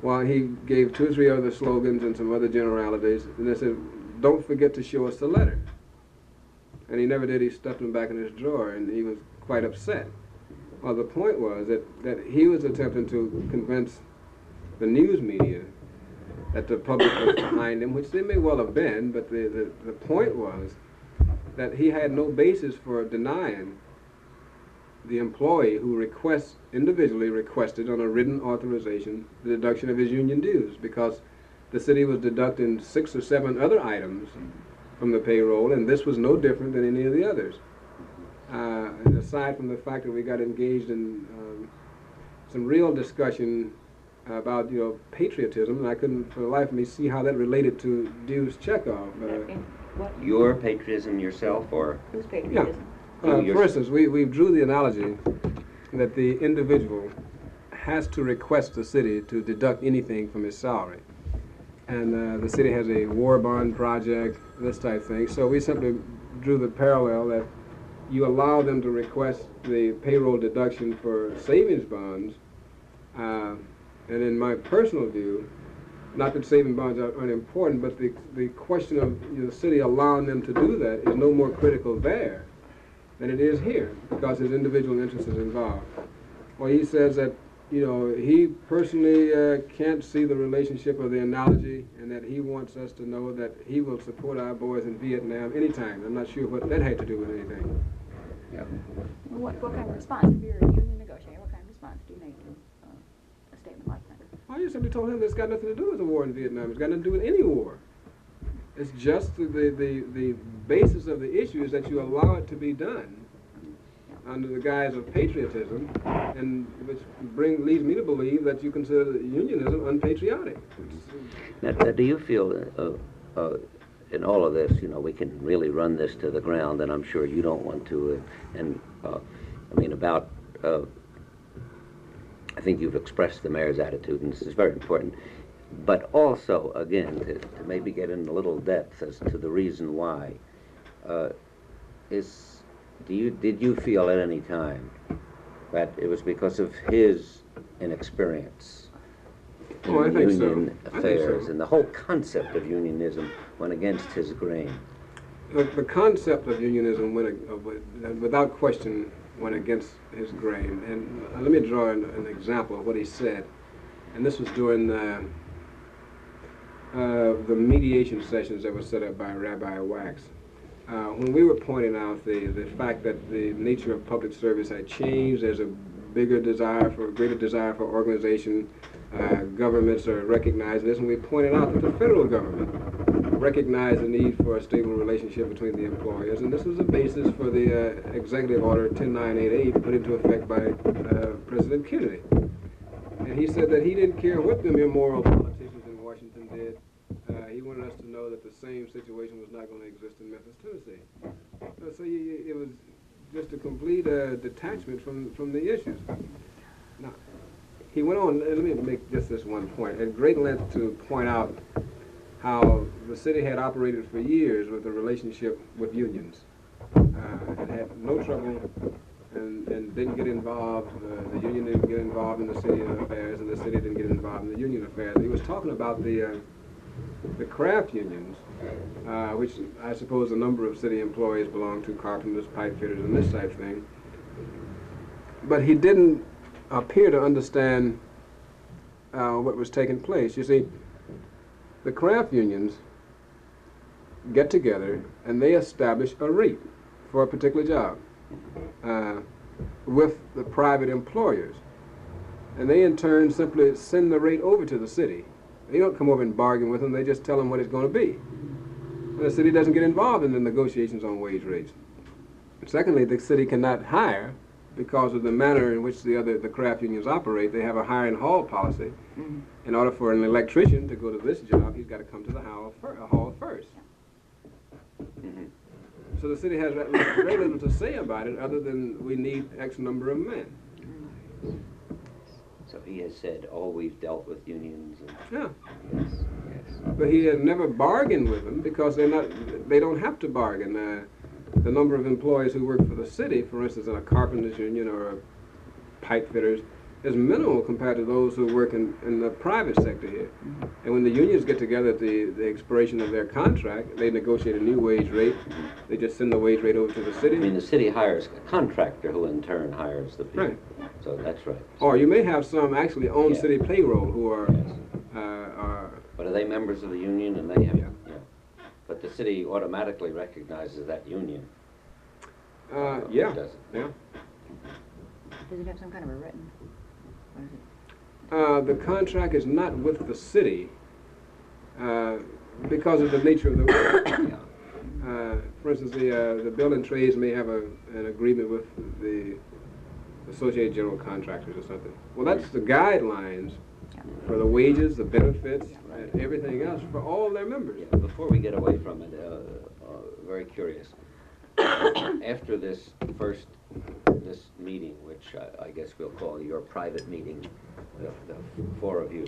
Well, he gave 2 or 3 other slogans and some other generalities, and they said, "Don't forget to show us the letter." And he never did. He stuffed them back in his drawer, and he was quite upset. Well, the point was that he was attempting to convince the news media that the public was behind him, which they may well have been, but the point was that he had no basis for denying the employee who individually requested on a written authorization the deduction of his union dues, because the city was deducting 6 or 7 other items from the payroll, and this was no different than any of the others. And aside from the fact that we got engaged in some real discussion about, patriotism, and I couldn't for the life of me see how that related to dues checkoff. Your patriotism yourself, or? Whose patriotism? For instance, we drew the analogy that the individual has to request the city to deduct anything from his salary. And the city has a war bond project, this type of thing. So we simply drew the parallel that you allow them to request the payroll deduction for savings bonds. And in my personal view, not that saving bonds are unimportant, but the question of the city allowing them to do that is no more critical there than it is here, because his individual interest is involved. Well, he says that, he personally can't see the relationship of the analogy, and that he wants us to know that he will support our boys in Vietnam anytime. I'm not sure what that had to do with anything. Yeah. What kind of response, if you're a union negotiator, what kind of response do you make to a statement like that? I just simply told him that it's got nothing to do with the war in Vietnam. It's got nothing to do with any war. It's just the basis of the issue is that you allow it to be done under the guise of patriotism, and which leads me to believe that you consider unionism unpatriotic. Now, do you feel in all of this, we can really run this to the ground, and I'm sure you don't want to, I think you've expressed the mayor's attitude, and this is very important, but also, again, to maybe get in a little depth as to the reason why, did you feel at any time that it was because of his inexperience in union affairs, and the whole concept of unionism went against his grain? The concept of unionism without question went against his grain. And let me draw an example of what he said. And this was during the mediation sessions that were set up by Rabbi Wax. When we were pointing out the fact that the nature of public service had changed, there's a greater desire for organization, governments are recognizing this, and we pointed out that the federal government recognized the need for a stable relationship between the employers, and this was the basis for the Executive Order 10988 put into effect by President Kennedy. And he said that he didn't care what them immoral politicians in Washington did. He wanted us to know that the same situation was not going to exist in Memphis, Tennessee. So it was just a complete detachment from the issues. Now, he went on, let me make just this one point, at great length to point out how the city had operated for years with a relationship with unions. It had no trouble and didn't get involved. The union didn't get involved in the city affairs, and the city didn't get involved in the union affairs. He was talking about the craft unions, which I suppose a number of city employees belong to, carpenters, pipe fitters, and this type of thing. But he didn't appear to understand what was taking place. You see, the craft unions get together and they establish a rate for a particular job with the private employers. And they in turn simply send the rate over to the city. They don't come over and bargain with them, they just tell them what it's going to be. And the city doesn't get involved in the negotiations on wage rates. And secondly, the city cannot hire because of the manner in which the craft unions operate. They have a hire and haul policy. Mm-hmm. In order for an electrician to go to this job, he's got to come to the hall first. Mm-hmm. So the city has very little to say about it other than we need X number of men. Mm-hmm. So he has said, oh, we've dealt with unions. And yeah. Yes, yes. But he has never bargained with them because they don't have to bargain. The number of employees who work for the city, for instance, in a carpenters union or a pipe fitters, is minimal compared to those who work in the private sector here. And when the unions get together at the expiration of their contract, they negotiate a new wage rate. They just send the wage rate over to the city. I mean, the city hires a contractor who in turn hires the people. Right. So that's right. Or you may have some actually on Yeah. city payroll who are, But are they members of the union and they have, Yeah. But the city automatically recognizes that union. yeah, Does it? yeah. Does it have some kind of a written, what is it? The contract is not with the city because of the nature of the work. Yeah. For instance, the building trades may have an agreement with the Associated General Contractors or something. Well, that's the guidelines for the wages, the benefits, and everything else for all their members. Yeah, before we get away from it, very curious. After this meeting, which I guess we'll call your private meeting, the four of you,